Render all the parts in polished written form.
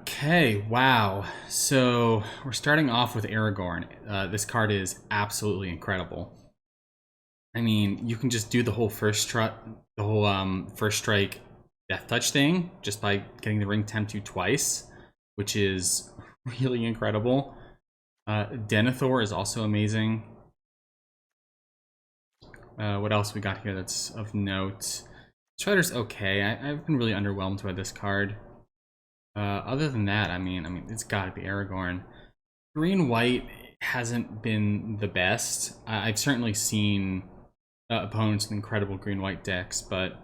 Okay, wow. So we're starting off with Aragorn. This card is absolutely incredible. I mean, you can just do the whole first strike death touch thing just by getting the ring temp to twice, which is really incredible. Denethor is also amazing. What else we got here that's of note? Strider's okay. I've been really underwhelmed by this card. Other than that, I mean, it's got to be Aragorn. Green white hasn't been the best. I've certainly seen opponents with incredible green white decks, but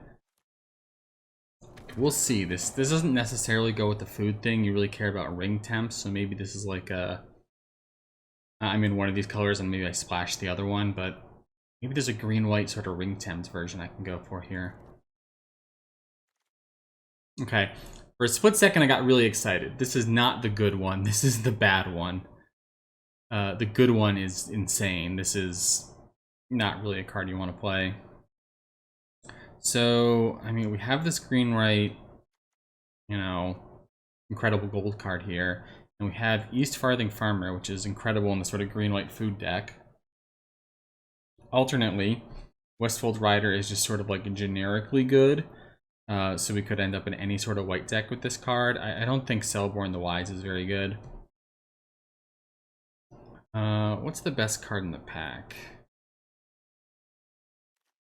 we'll see. This doesn't necessarily go with the food thing. You really care about ring temps, so maybe this is like a. I'm in one of these colors, and maybe I splash the other one, but maybe there's a green white sort of ring temps version I can go for here. Okay. For a split second, I got really excited. This is not the good one. This is the bad one. The good one is insane. This is not really a card you want to play. So, I mean, we have this green right, you know, incredible gold card here. And we have East Farthing Farmer, which is incredible in the sort of green-white food deck. Alternately, Westfold Rider is just sort of like generically good. So we could end up in any sort of white deck with this card. I don't think Selborn the Wise is very good. What's the best card in the pack?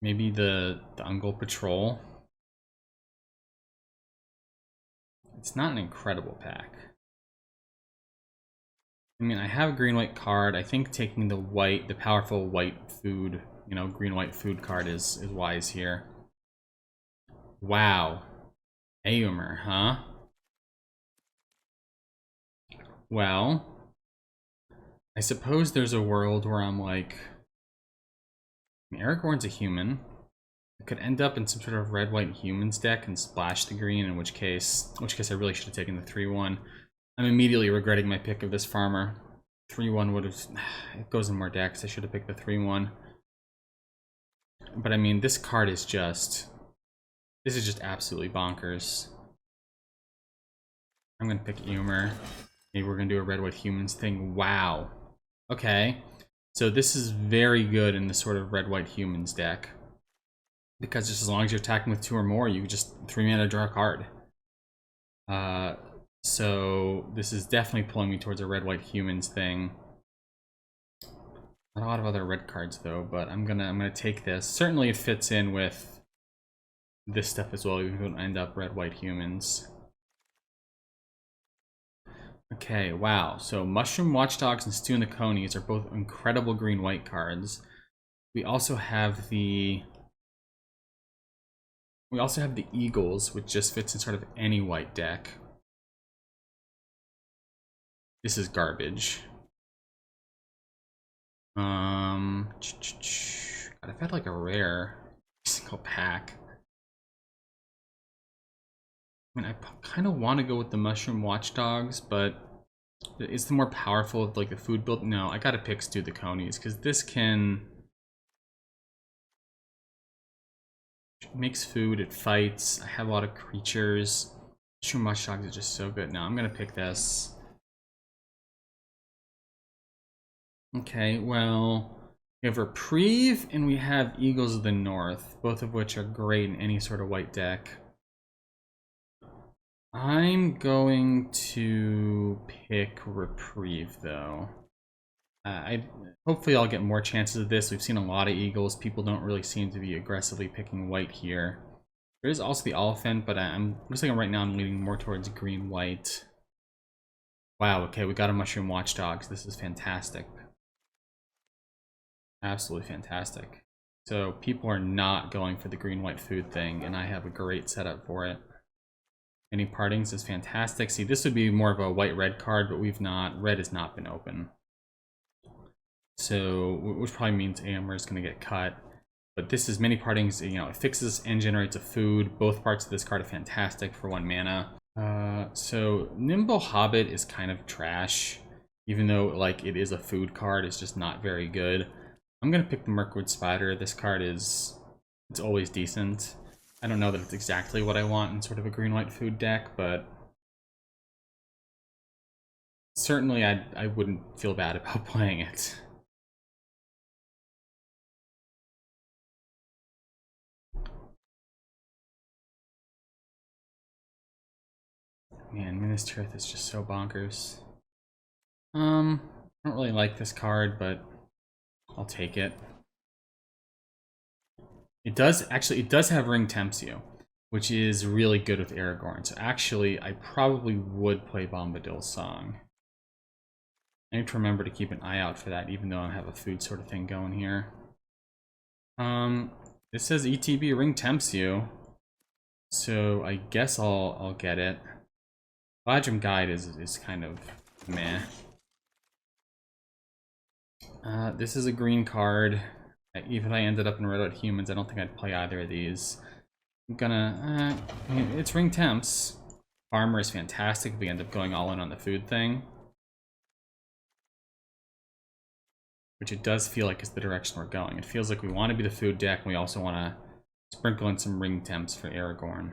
Maybe the Ungol Patrol. It's not an incredible pack. I mean, I have a green-white card. I think taking the powerful white food, green-white food card is wise here. Wow. Eomer, huh? Well, I suppose there's a world where I'm like, Aragorn's a human. I could end up in some sort of red-white humans deck and splash the green, in which case I really should have taken the 3-1. I'm immediately regretting my pick of this farmer. 3-1 would have... It goes in more decks. I should have picked the 3-1. But I mean, this card is just... This is just absolutely bonkers. I'm going to pick Eomer. Maybe we're going to do a red-white humans thing. Wow. Okay. So this is very good in the sort of red-white humans deck. Because just as long as you're attacking with 2 or more, you just 3-mana draw a card. So this is definitely pulling me towards a red-white humans thing. Not a lot of other red cards though, but I'm gonna take this. Certainly it fits in with this stuff as well. You can end up red-white humans. Okay, wow. So Mushroom Watchdogs and Stew and the Conies are both incredible green-white cards. We also have the Eagles, which just fits in sort of any white deck. This is garbage. God, I've had like a rare single pack. I mean, I kind of want to go with the Mushroom Watchdogs, but it's the more powerful of like the food build. No, I gotta pick Stew the Conies because this makes food, it fights. I have a lot of creatures. Mushroom Watchdogs is just so good. Now I'm gonna pick this. Okay, well, we have Reprieve and we have Eagles of the North, both of which are great in any sort of white deck. I'm going to pick Reprieve, though. Hopefully I'll get more chances of this. We've seen a lot of Eagles. People don't really seem to be aggressively picking white here. There is also the Elephant, but looks like right now I'm leaning more towards green-white. Wow, okay, we got a Mushroom Watchdogs. This is fantastic. Absolutely fantastic. So people are not going for the green-white food thing, and I have a great setup for it. Any partings is fantastic. See, this would be more of a white-red card, but red has not been open. So, which probably means Eomer is going to get cut. But this is many partings, it fixes and generates a food. Both parts of this card are fantastic for 1 mana. So Nimble Hobbit is kind of trash. Even though, like, it is a food card, it's just not very good. I'm going to pick the Mirkwood Spider. This card it's always decent. I don't know that it's exactly what I want in sort of a green-white food deck, but certainly I wouldn't feel bad about playing it. Man, Minas Tirith is just so bonkers. I don't really like this card, but I'll take it. It does have Ring Tempts You, which is really good with Aragorn. So actually, I probably would play Bombadil's Song. I need to remember to keep an eye out for that, even though I have a food sort of thing going here. This says ETB Ring Tempts You, so I guess I'll get it. Vajram Guide is kind of meh. This is a green card. Even if I ended up in Red Hot Humans, I don't think I'd play either of these. I'm gonna, I mean, it's Ring Temps. Farmer is fantastic if we end up going all in on the food thing. Which it does feel like is the direction we're going. It feels like we want to be the food deck, and we also want to sprinkle in some Ring Temps for Aragorn.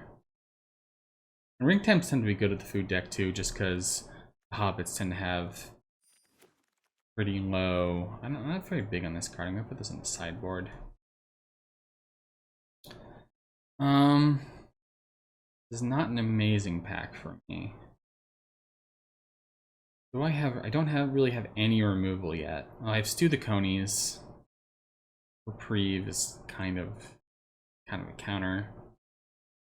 And Ring Temps tend to be good at the food deck too, just because hobbits tend to have pretty low. I'm not very big on this card. I'm gonna put this on the sideboard. This is not an amazing pack for me. Do I have? I don't really have any removal yet. I have Stew the Conies. Reprieve is kind of a counter,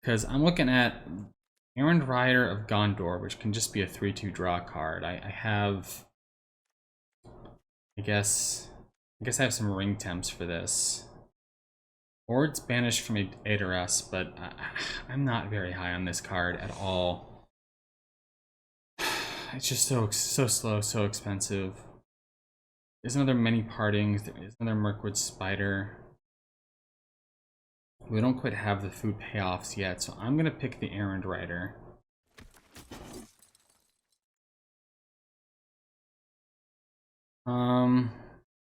because I'm looking at Errand Rider of Gondor, which can just be a 3/2 draw card. I have. I guess I have some Ring Temps for this. Or it's banished from Aedoras, but I'm not very high on this card at all. It's just so slow, so expensive. There's another Many Partings, there's another Mirkwood Spider. We don't quite have the food payoffs yet, so I'm gonna pick the Errand Rider.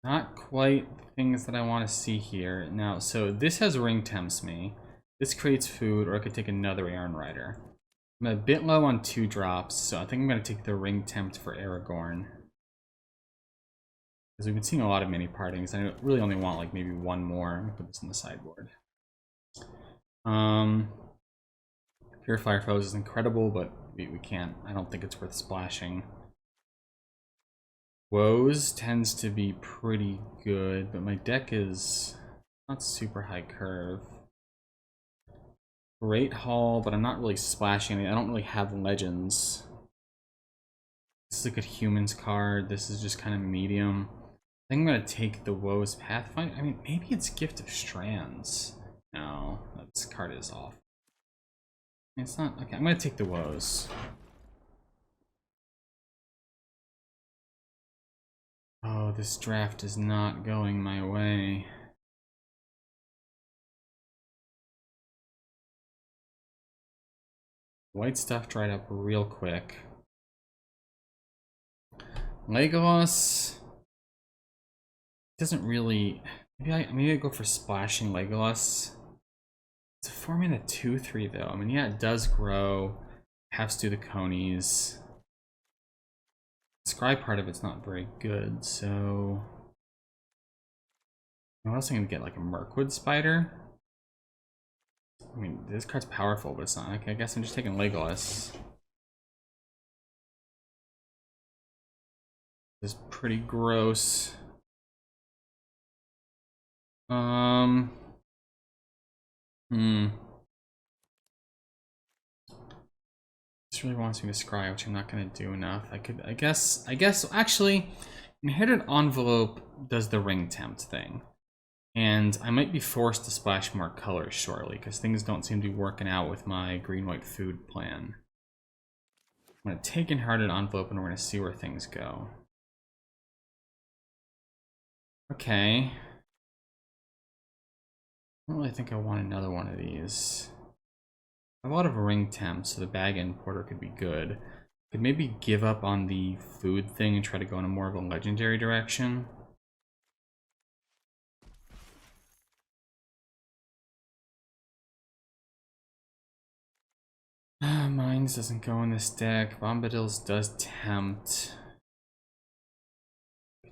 Not quite the things that I want to see here. Now, so this has Ring Tempts me. This creates food, or I could take another Errand Rider. I'm a bit low on 2 drops, so I think I'm going to take the Ring Tempt for Aragorn. Because we've been seeing a lot of Many Partings, and I really only want like maybe one more. I'm going to put this on the sideboard. Purifier Foes is incredible, but we can't. I don't think it's worth splashing. Woes tends to be pretty good, but my deck is not super high curve. Great Hall, but I'm not really splashing it. I don't really have legends. This is a good humans card. This is just kind of medium. I think I'm going to take the Woes Pathfinder. I mean, maybe it's Gift of Strands. No, this card is off. It's not. Okay, I'm going to take the Woes. Oh, this draft is not going my way. White stuff dried up real quick. Legolas doesn't really. Maybe I go for splashing Legolas. It's a 4-mana 2/3 though. I mean, yeah, it does grow. Have Stew the Conies. Scry part of it's not very good, so I'm also gonna get like a Mirkwood Spider. I mean, this card's powerful, but it's not. Okay, I guess I'm just taking Legolas. This is pretty gross. This really wants me to scry, which I'm not gonna do enough. I guess actually Inherited Envelope does the Ring Tempt thing. And I might be forced to splash more colors shortly, because things don't seem to be working out with my green-white food plan. I'm gonna take Inherited Envelope and we're gonna see where things go. Okay. I don't really think I want another one of these. I have a lot of Ring Temps, so the Bag Importer could be good. Could maybe give up on the food thing and try to go in a more of a legendary direction. Mines doesn't go in this deck. Bombadil's does tempt.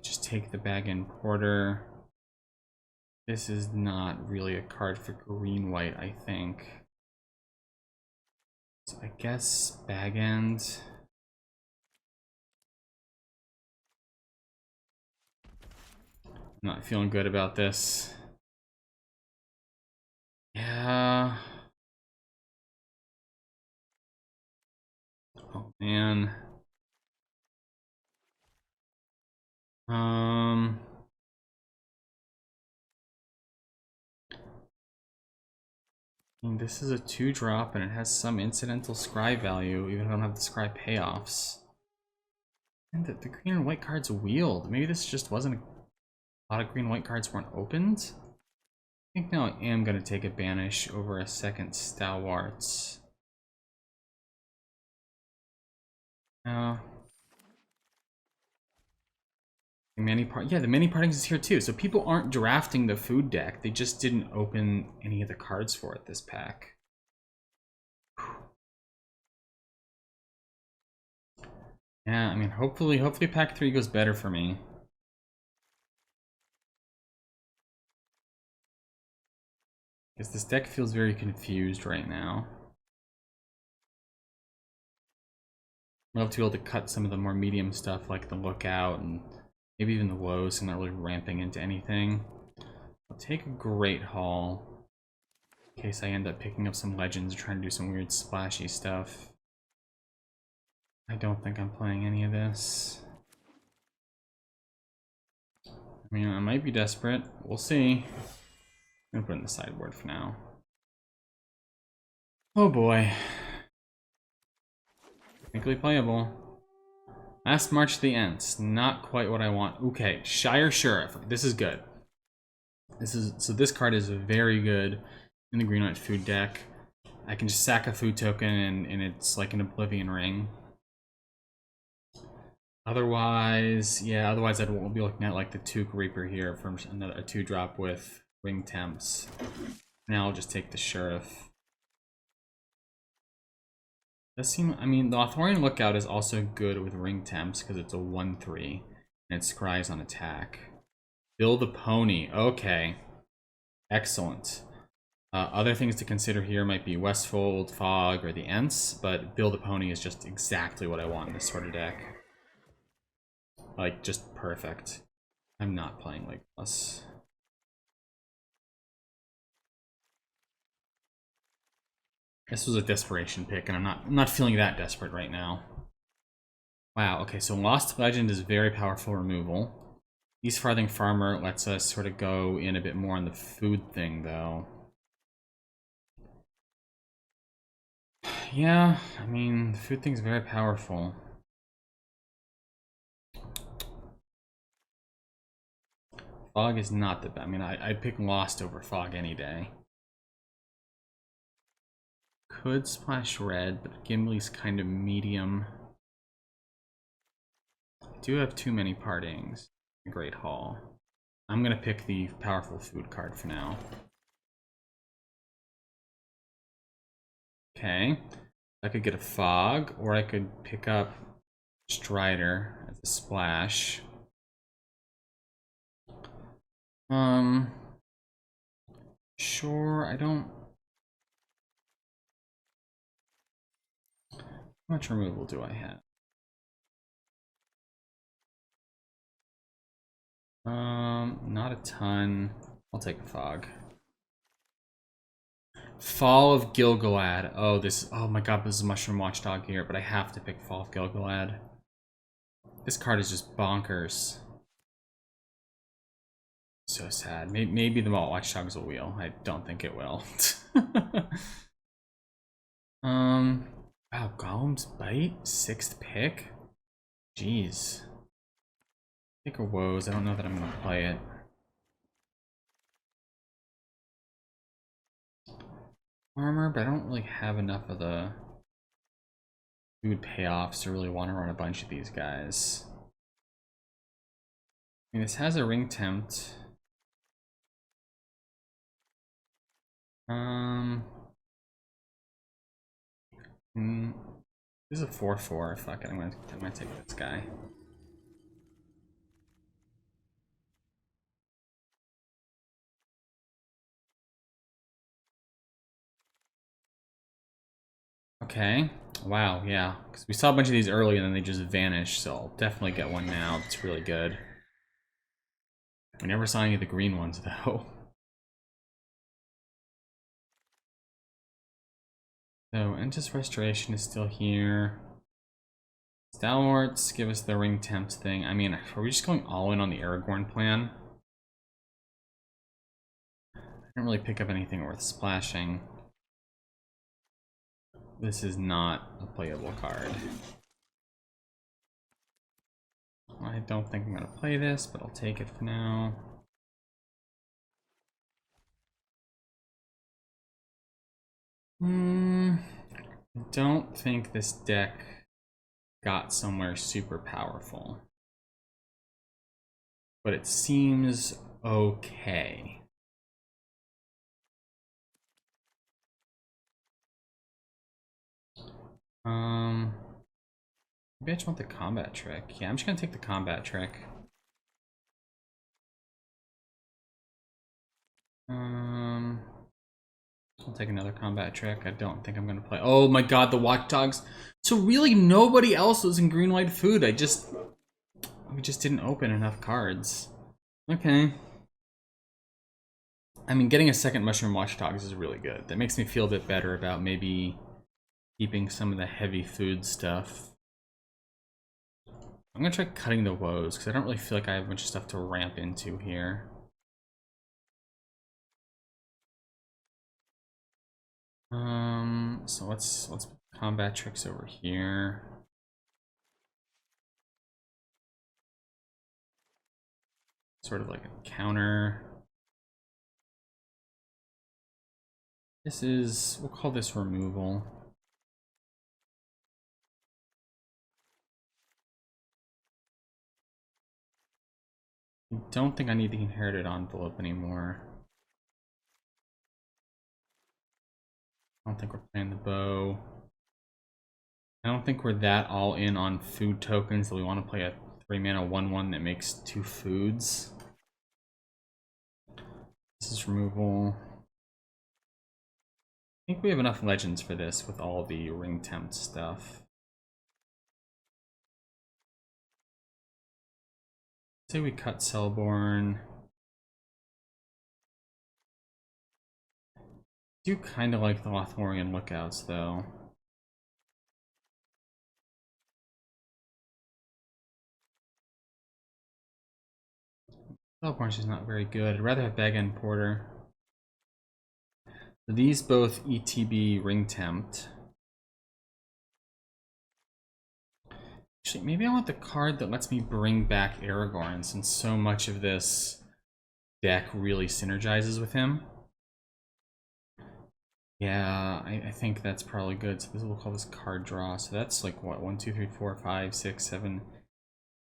Just take the bag and porter. This is not really a card for green-white, I think. So I guess bag end. I'm not feeling good about this. Yeah. Oh man. I mean, this is a 2-drop and it has some incidental scry value, even if I don't have the scry payoffs. And the green and white cards wheeled. Maybe this just wasn't a lot of green and white cards weren't opened. I think now I am going to take a banish over a second stalwarts. The the many partings is here too. So people aren't drafting the food deck. They just didn't open any of the cards for it this pack. Yeah, I mean, hopefully pack 3 goes better for me. Because this deck feels very confused right now. I'd love to be able to cut some of the more medium stuff like the lookout and maybe even the woes, so I'm not really ramping into anything. I'll take a Great Hall in case I end up picking up some legends or trying to do some weird splashy stuff. I don't think I'm playing any of this. I mean, I might be desperate. We'll see. I'm gonna put it in the sideboard for now. Oh boy. Technically playable. Last March to the Ents. Not quite what I want. Okay, Shire Sheriff. This is good. So this card is very good in the green white food deck. I can just sack a food token and it's like an Oblivion Ring. Otherwise, yeah, otherwise I'd be looking at like the Took Reaper here from a 2-drop with Ring Temps. Now I'll just take the Sheriff. Does seem, I mean, the Lothorian Lookout is also good with Ring Temps because it's a 1/3 and it scries on attack. Bill the Pony. Okay. Excellent. Other things to consider here might be Westfold, Fog, or the Ents, but Bill the Pony is just exactly what I want in this sort of deck. Like, just perfect. I'm not playing Legolas. This was a desperation pick, and I'm not feeling that desperate right now. Wow, okay, so Lost Legend is very powerful removal. East Farthing Farmer lets us sort of go in a bit more on the food thing, though. Yeah, I mean, the food thing's very powerful. Fog is not the best. I mean, I'd pick Lost over Fog any day. Could splash red, but Gimli's kind of medium. I do have too many partings. Great Hall. I'm gonna pick the powerful food card for now. Okay. I could get a Fog, or I could pick up Strider as a splash. Sure, I don't... How much removal do I have? Not a ton. I'll take a Fog. Fall of Gilgalad. Oh, oh my god, this is Mushroom Watchdog here, but I have to pick Fall of Gilgalad. This card is just bonkers. So sad. Maybe the Malt Watchdogs will wheel. I don't think it will. Wow, Golem's Bite? 6th pick? Jeez. Pick or woes. I don't know that I'm gonna play it. Armor, but I don't really have enough of the food payoffs to really want to run a bunch of these guys. I mean, this has a Ring Tempt. This is a 4/4. Fuck it, I'm gonna take this guy. Okay. Wow, yeah. Because we saw a bunch of these early and then they just vanished, so I'll definitely get one now. It's really good. We never saw any of the green ones, though. So, Endless Restoration is still here. Stalwarts give us the ring temps thing. I mean, are we just going all in on the Aragorn plan? I didn't really pick up anything worth splashing. This is not a playable card. I don't think I'm going to play this, but I'll take it for now. I don't think this deck got somewhere super powerful. But it seems okay. Maybe I just want the combat trick. Yeah, I'm just gonna take the combat trick. I'll take another combat trick. I don't think I'm gonna play. Oh my god, the watchdogs. So really nobody else was in green white food. We just didn't open enough cards. Okay. I mean, getting a second mushroom watchdogs is really good. That makes me feel a bit better about maybe keeping some of the heavy food stuff. I'm gonna try cutting the woes because I don't really feel like I have a bunch of stuff to ramp into here. So let's put combat tricks over here. Sort of like a counter. This is, we'll call this removal. I don't think I need the inherited envelope anymore. I don't think we're playing the bow. I don't think we're that all in on food tokens that we want to play a 3-mana 1/1 that makes 2 foods. This is removal. I think we have enough legends for this with all the ring tempt stuff. Say we cut Cellborn. I do kind of like the Lothlorien lookouts though. Cellborn's just not very good. I'd rather have Bag End Porter. So these both ETB ring tempt. Actually, maybe I want the card that lets me bring back Aragorn, since so much of this deck really synergizes with him. Yeah, I think that's probably good. So this we'll call this card draw. So that's like what, 1, 2, 3, 4, 5, 6, 7,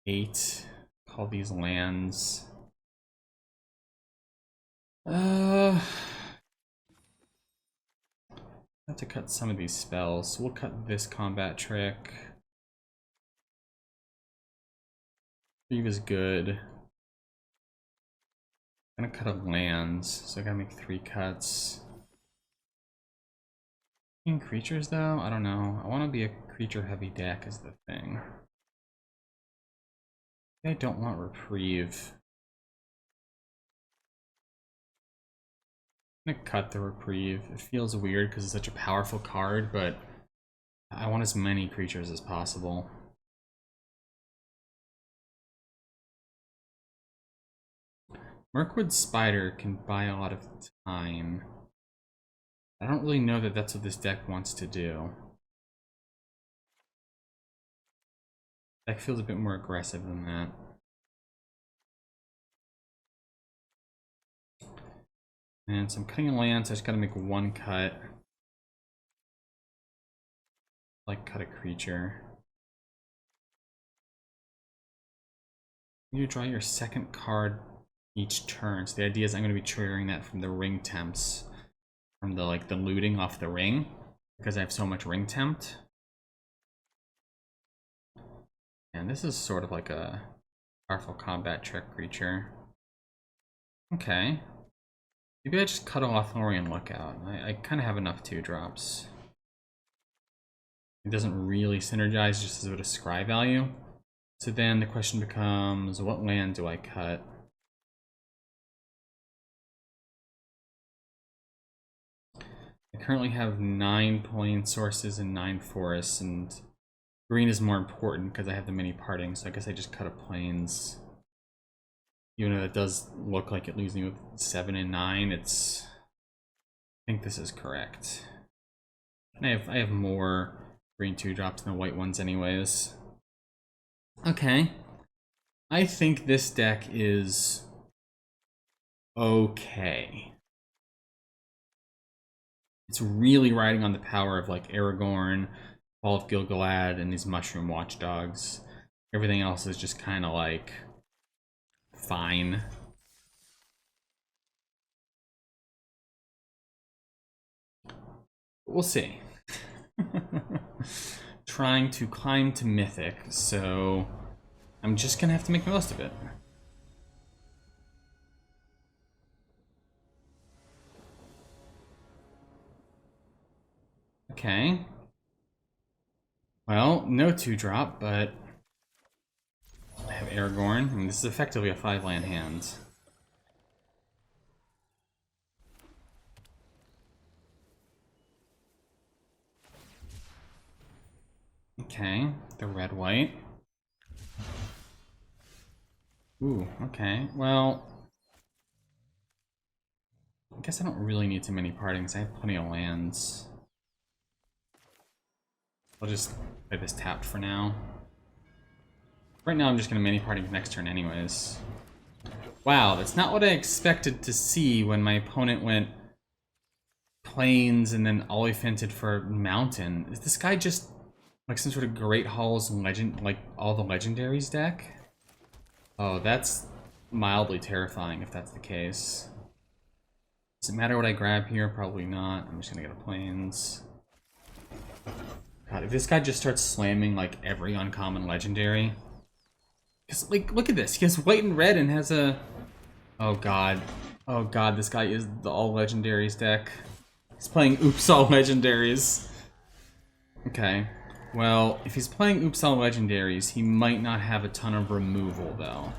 8. Call these lands. I have to cut some of these spells. So we'll cut this combat trick. Steve is good. I'm gonna cut a lands, so I gotta make 3 cuts. Creatures though? I don't know. I want to be a creature heavy deck is the thing. I don't want Reprieve. I'm gonna cut the Reprieve. It feels weird because it's such a powerful card, but I want as many creatures as possible. Mirkwood Spider can buy a lot of time. I don't really know that that's what this deck wants to do. Deck feels a bit more aggressive than that. And so I'm cutting a land, so I just gotta make 1 cut. Like cut a creature. You draw your second card each turn. So the idea is I'm gonna be triggering that from the ring temps. From the the looting off the ring. Because I have so much ring tempt. And this is sort of like a powerful combat trick creature. Okay. Maybe I just cut a Lothlorien Lookout. I kind of have enough 2-drops. It doesn't really synergize, just as a bit of scry value. So then the question becomes, what land do I cut? I currently have 9 plain sources and 9 forests, and green is more important because I have the mini parting, so I guess I just cut a plains. Even though it does look like it leaves me with 7 and 9, it's... I think this is correct. And I have more green 2-drops than the white ones anyways. Okay. I think this deck is okay. It's really riding on the power of like Aragorn, Fall of Gil-galad, and these mushroom watchdogs. Everything else is just kind of like fine. We'll see. Trying to climb to Mythic, so I'm just gonna have to make the most of it. Okay. Well, no 2-drop, but I have Aragorn. I mean, this is effectively a 5-land hand. Okay, the red-white. Ooh, okay. Well, I guess I don't really need too many partings. I have plenty of lands. I'll just play this tapped for now. Right now I'm just gonna mini parting next turn anyways. Wow, that's not what I expected to see when my opponent went plains and then Oliphanted for mountain. Is this guy just like some sort of Great Halls legend, like all the legendaries deck? Oh, that's mildly terrifying if that's the case. Does it matter what I grab here? Probably not. I'm just gonna get a plains. God, if this guy just starts slamming like every uncommon legendary. Because like, look at this. He has white and red and has a... Oh god. Oh god, this guy is the all legendaries deck. He's playing Oops All Legendaries. Okay. Well, if he's playing Oops All Legendaries, he might not have a ton of removal though.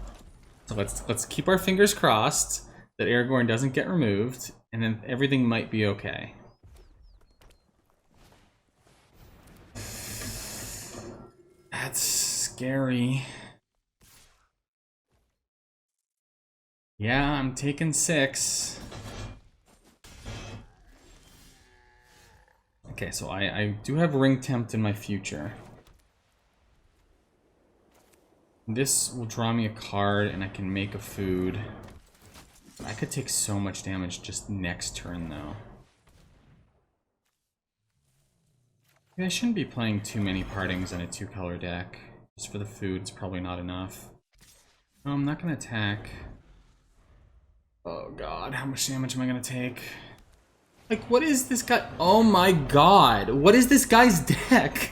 So let's keep our fingers crossed that Aragorn doesn't get removed, and then everything might be okay. That's scary. Yeah, I'm taking 6. Okay, so I do have Ring Tempt in my future. This will draw me a card and I can make a food. I could take so much damage just next turn though. Yeah, I shouldn't be playing too many partings in a 2-color deck. Just for the food, it's probably not enough. No, I'm not gonna attack. Oh god, how much damage am I gonna take? Like, what is this guy? Oh my god, what is this guy's deck?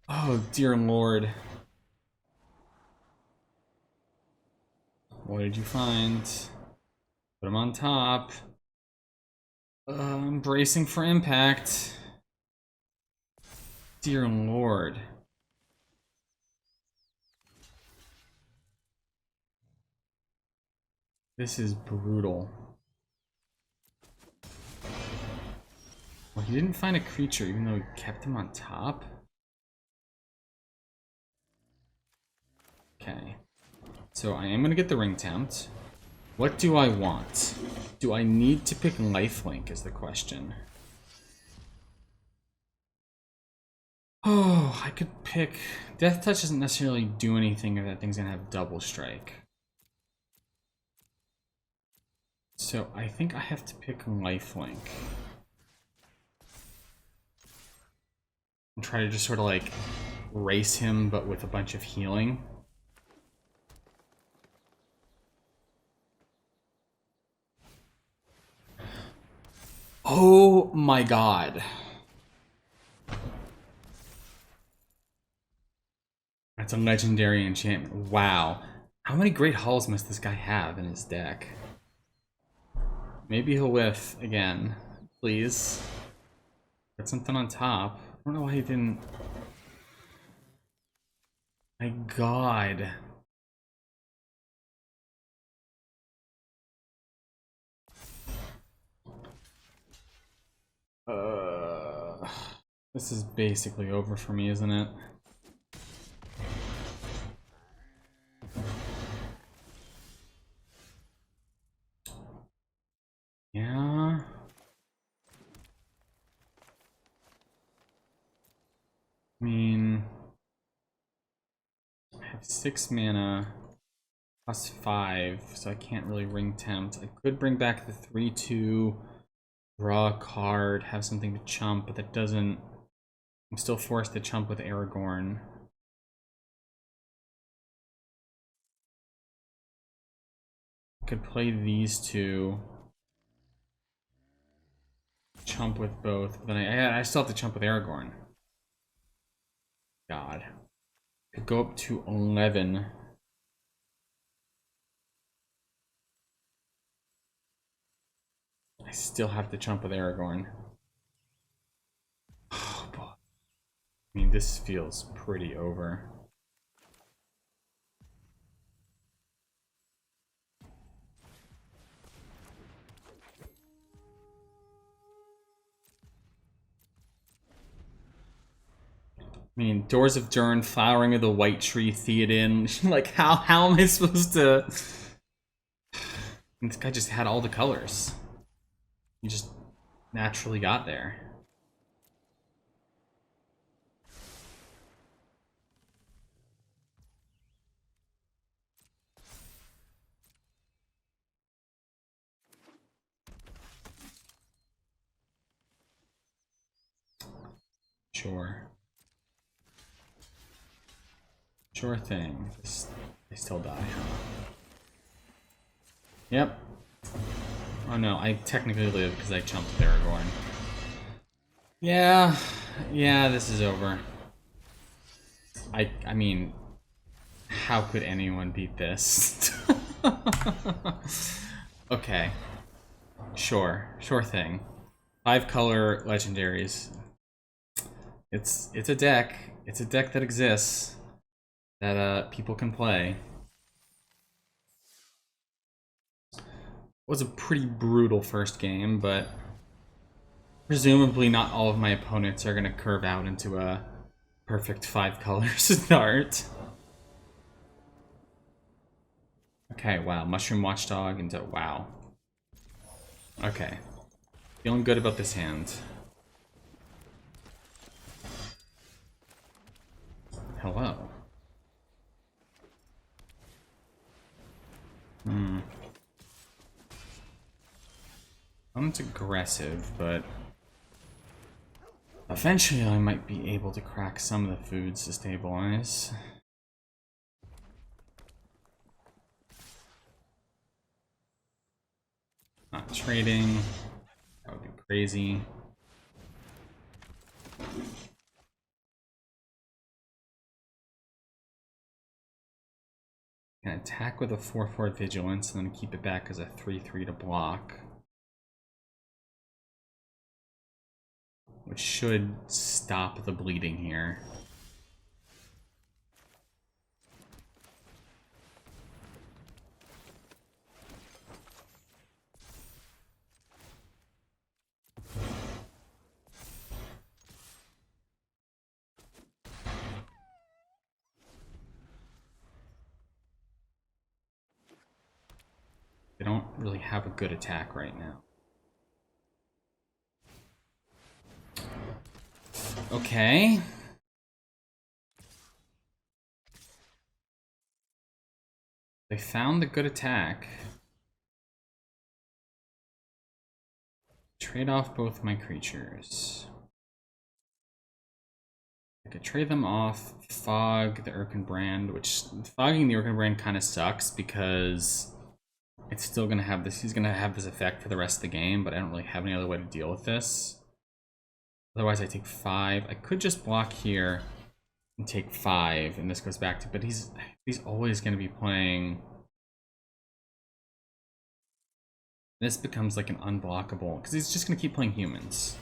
Oh dear lord. What did you find? Put him on top. I'm bracing for impact. Dear lord. This is brutal. Well, he didn't find a creature even though he kept him on top. Okay. So I am gonna get the Ring Tempt. What do I want? Do I need to pick Lifelink is the question. Oh, I could pick... Death Touch doesn't necessarily do anything if that thing's gonna have double strike. So I think I have to pick Lifelink. And try to just sort of like race him, but with a bunch of healing. Oh my god. That's a legendary enchantment. Wow. How many Great Halls must this guy have in his deck? Maybe he'll whiff again. Please. Got something on top. I don't know why he didn't. My God. This is basically over for me, isn't it? Yeah. I mean, I have 6 mana plus 5, so I can't really ring tempt. I could bring back the 3/2, draw a card, have something to chump, but that doesn't. I'm still forced to chump with Aragorn. Could play these two. Chump with both, but then I still have to chump with Aragorn. God. Could go up to 11. I still have to chump with Aragorn. Oh, boy. I mean, this feels pretty over. I mean, Doors of Durn, Flowering of the White Tree, Theoden. Like, how am I supposed to... This guy just had all the colors. He just naturally got there. Sure. Sure thing. They still die, huh? Yep. Oh no, I technically live because I jumped with Aragorn. Yeah, this is over. I mean, how could anyone beat this? Okay. Sure thing. 5 color legendaries. It's a deck. It's a deck that exists that people can play. It was a pretty brutal first game, but presumably not all of my opponents are gonna curve out into a perfect 5 color start. Okay, wow. Mushroom Watchdog into wow. Okay. Feeling good about this hand. Hello. It's aggressive, but eventually I might be able to crack some of the foods to stabilize. Not trading. That would be crazy. Can attack with a 4/4 vigilance and then keep it back as a 3/3 to block. Which should stop the bleeding here. They don't really have a good attack right now. Okay. They found the good attack. Trade off both my creatures. I could trade them off, fog the Urkenbrand, which fogging the Urkenbrand kind of sucks because it's still gonna have this. He's gonna have this effect for the rest of the game, but I don't really have any other way to deal with this. Otherwise, I take 5. I could just block here and take 5, and this goes back to. But he's always gonna be playing. This becomes like an unblockable because he's just gonna keep playing humans.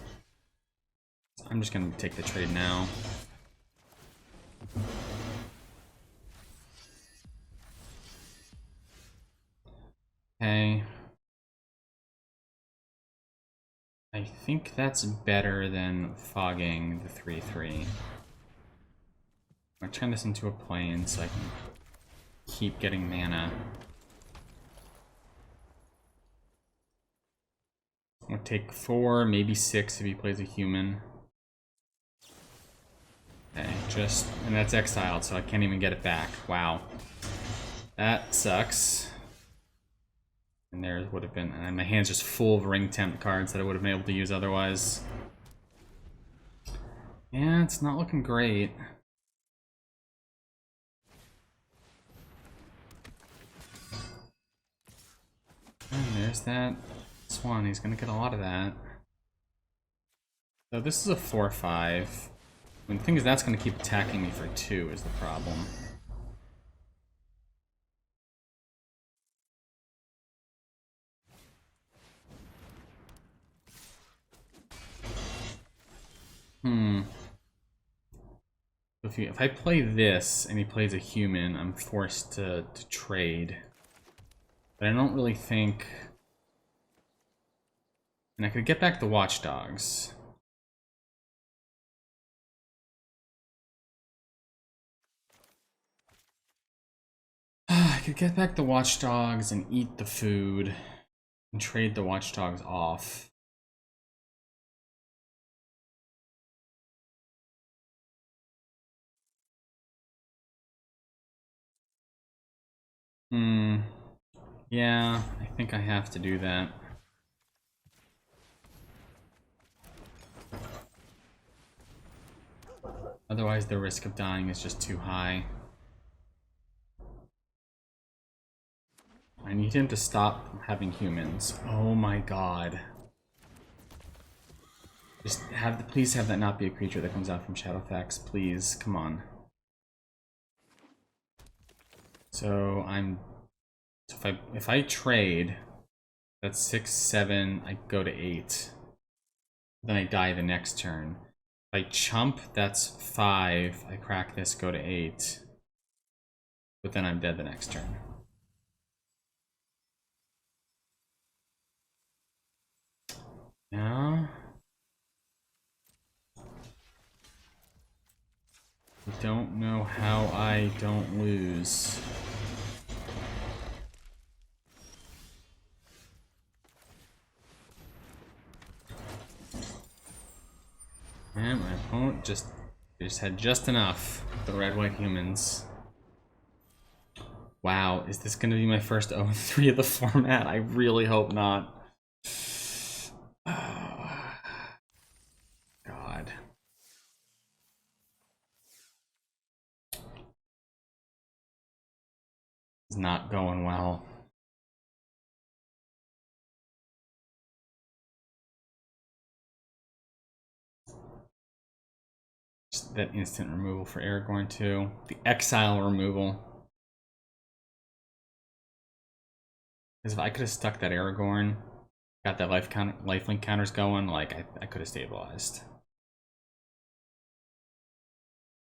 I'm just gonna take the trade now. Okay. I think that's better than fogging the 3/3. I'm gonna turn this into a plane so I can keep getting mana. I'll take 4, maybe 6 if he plays a human. Okay, and that's exiled, so I can't even get it back. Wow. That sucks. And there would have been, and my hand's just full of ring temp cards that I would have been able to use otherwise. Yeah, it's not looking great. And there's that Swan. He's gonna get a lot of that. So this is a 4/5. I mean, the thing is, that's gonna keep attacking me for 2 is the problem. If I play this and he plays a human, I'm forced to trade. But I don't really think... And I could get back the Watchdogs. I could get back the Watchdogs and eat the food and trade the Watchdogs off. Yeah, I think I have to do that. Otherwise, the risk of dying is just too high. I need him to stop having humans. Oh my god. Please have that not be a creature that comes out from Shadowfax, please. Come on. So if I trade, that's 6, 7, I go to 8. Then I die the next turn. If I chump, that's 5. I crack this, go to 8. But then I'm dead the next turn. Now, I don't know how I don't lose. And my opponent just had just enough for the red-white humans. Wow, is this gonna be my first 0-3 of the format? I really hope not. Oh, God. It's not going well. Just that instant removal for Aragorn too. The exile removal. Because if I could have stuck that Aragorn, got that lifelink counters going, like I could have stabilized.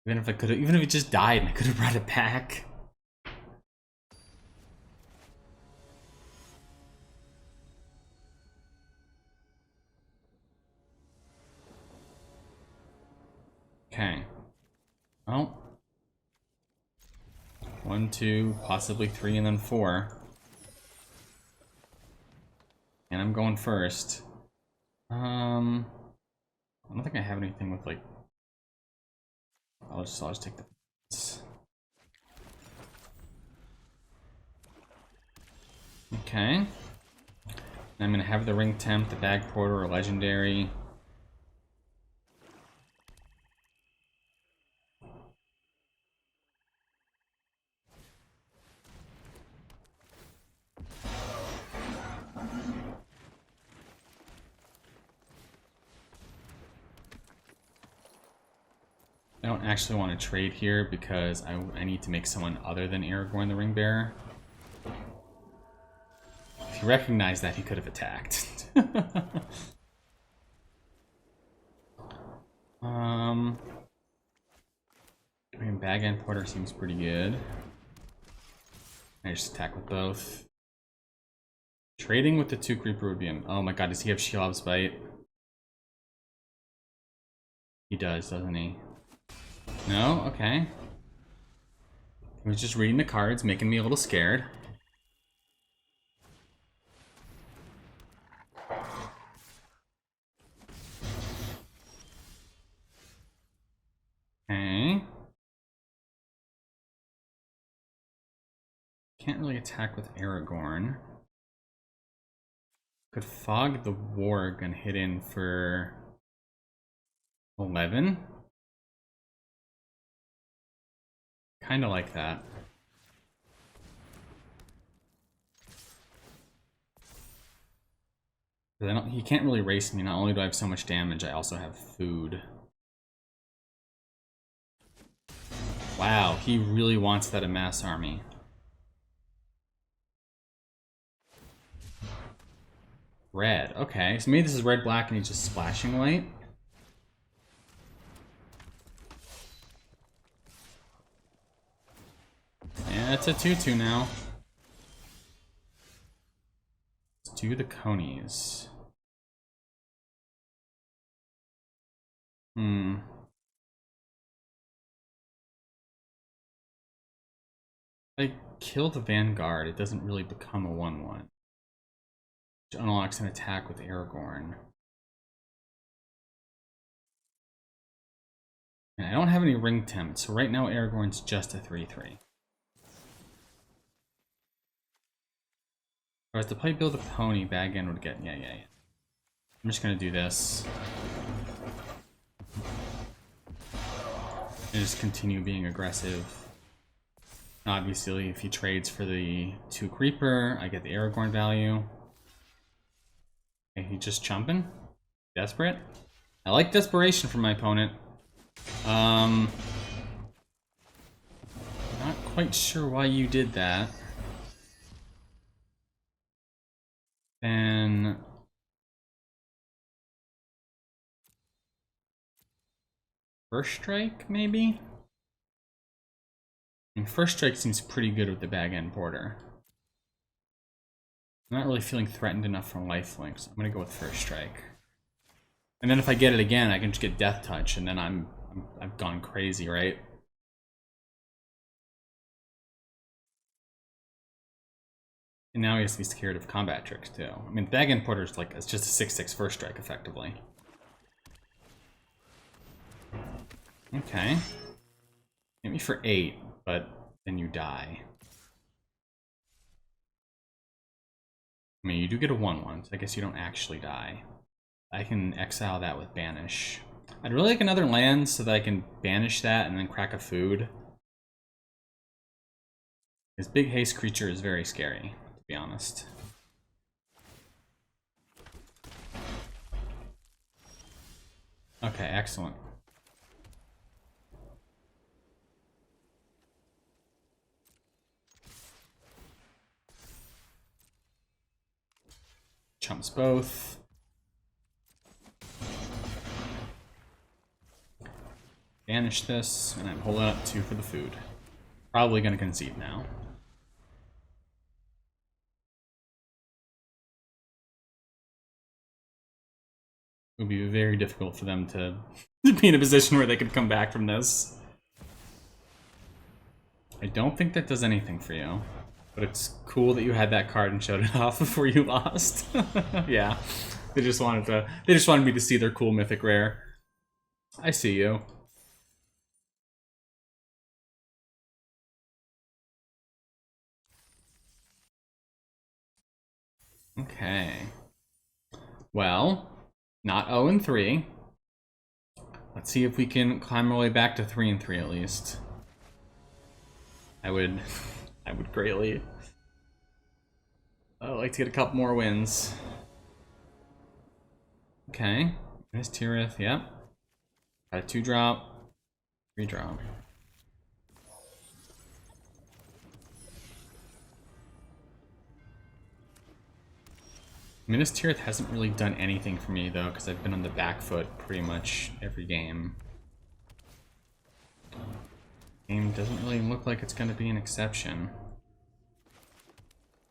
Even if it just died and I could have brought it back. Okay. Well. 1, 2, possibly 3, and then 4. And I'm going first. I don't think I have anything with, like... I'll just take the... Okay. I'm gonna have the ring temp, the bag porter, or legendary. I don't actually want to trade here because I need to make someone other than Aragorn the Ring Bearer. If he recognized that, he could have attacked. I mean, Bag and Porter seems pretty good. I just attack with both. Trading with the 2 Creeper would be an... Oh my god, does he have Shelob's Bite? He does, doesn't he? No? Okay. I was just reading the cards, making me a little scared. Okay. Can't really attack with Aragorn. Could fog the warg and hit in for 11. Kind of like that. He can't really race me. Not only do I have so much damage, I also have food. Wow, he really wants that amass army. Red, okay. So maybe this is red-black and he's just splashing white. Yeah, it's a 2-2 now. Let's do the conies. I kill the Vanguard, it doesn't really become a 1-1. Which unlocks an attack with Aragorn. And I don't have any ring temp, so right now Aragorn's just a 3-3. If I was to play Build a Pony, Bag End would get... Yeah. I'm just gonna do this. And just continue being aggressive. Obviously, if he trades for the 2 Creeper, I get the Aragorn value. Okay, he just chumping? Desperate? I like desperation from my opponent. Not quite sure why you did that. And... First Strike, maybe? I mean, First Strike seems pretty good with the Bag End Porter. I'm not really feeling threatened enough from lifelink, so I'm gonna go with First Strike. And then if I get it again, I can just get Death Touch, and then I've gone crazy, right? And now he has to be scared of combat tricks too. I mean, Bag End Porter is like, it's just a 6/6 First Strike effectively. Okay. Hit me for 8, but then you die. I mean, you do get a 1/1, so I guess you don't actually die. I can exile that with Banish. I'd really like another land so that I can banish that and then crack a food. This big haste creature is very scary, to be honest. Okay, excellent. Chumps both. Banish this, and I'm holding up 2 for the food. Probably gonna concede now. It would be very difficult for them to be in a position where they could come back from this. I don't think that does anything for you. But it's cool that you had that card and showed it off before you lost. Yeah. They just wanted me to see their cool mythic rare. I see you. Okay. Well, not 0-3. Let's see if we can climb our way back to 3-3 at least. I would greatly like to get a couple more wins. Okay. There's Tirith, yep. Got a 2-drop, 3-drop. Minas Tirith hasn't really done anything for me, though, because I've been on the back foot pretty much every game. Game doesn't really look like it's going to be an exception.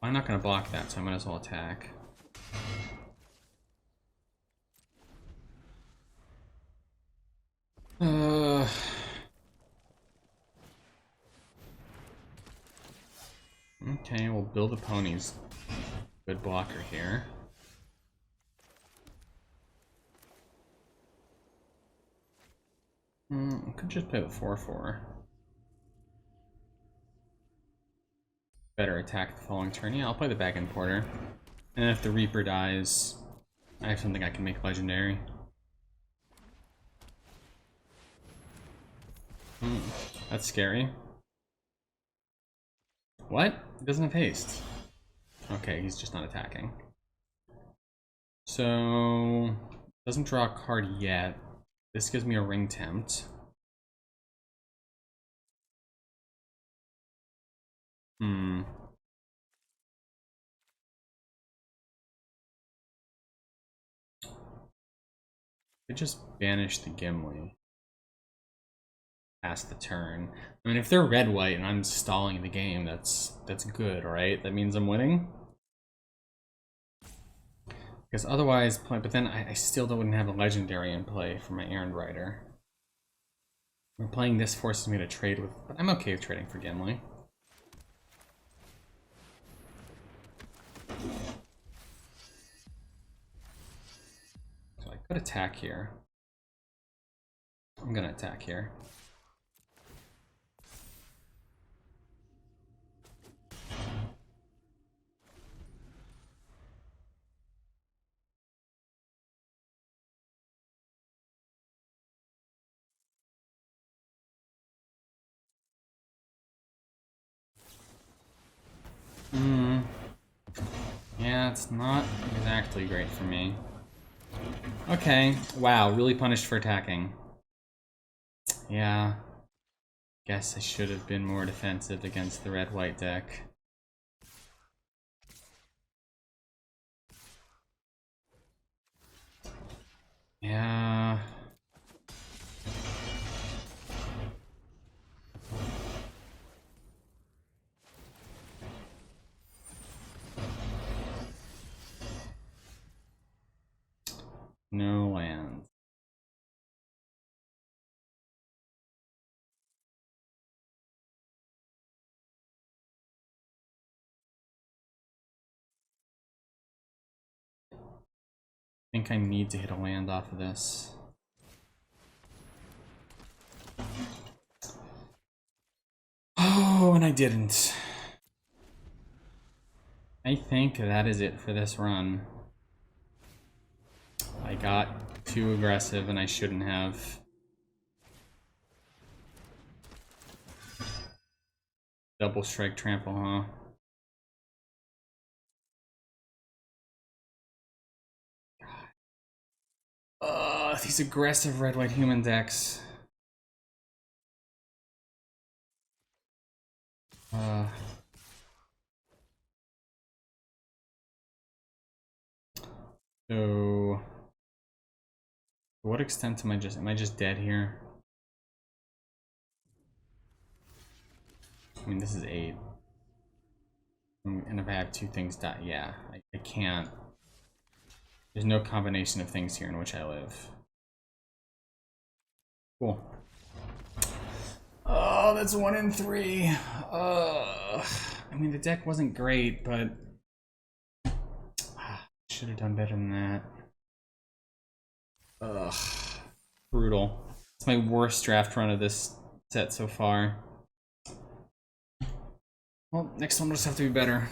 I'm not going to block that, so I might as well attack. Okay, we'll build the ponies. Good blocker here. I could just play the 4-4. Better attack the following turn. Yeah, I'll play the back end porter. And then if the Reaper dies, I have something I can make legendary. That's scary. What? He doesn't have haste. Okay, he's just not attacking. So, doesn't draw a card yet. This gives me a ring tempt. I just banish the Gimli. Pass the turn. I mean, if they're red-white and I'm stalling the game, that's good, right? That means I'm winning. Because otherwise, but then I still wouldn't have a legendary in play for my Errand Rider. Playing this forces me to trade with, but I'm okay with trading for Gimli. So I could attack here. I'm gonna attack here. Yeah, it's not exactly great for me. Okay, wow, really punished for attacking. Yeah. Guess I should have been more defensive against the red-white deck. Yeah. No lands. I think I need to hit a land off of this. Oh, and I didn't. I think that is it for this run. I got too aggressive and I shouldn't have. Double strike trample, huh? These aggressive red-white human decks. So, to what extent am I just dead here? I mean, this is 8. And if I have 2 things die, yeah, I can't. There's no combination of things here in which I live. Cool. Oh, that's 1 in 3. I mean, the deck wasn't great, but should have done better than that. Ugh, brutal. It's my worst draft run of this set so far. Well, next one will just have to be better.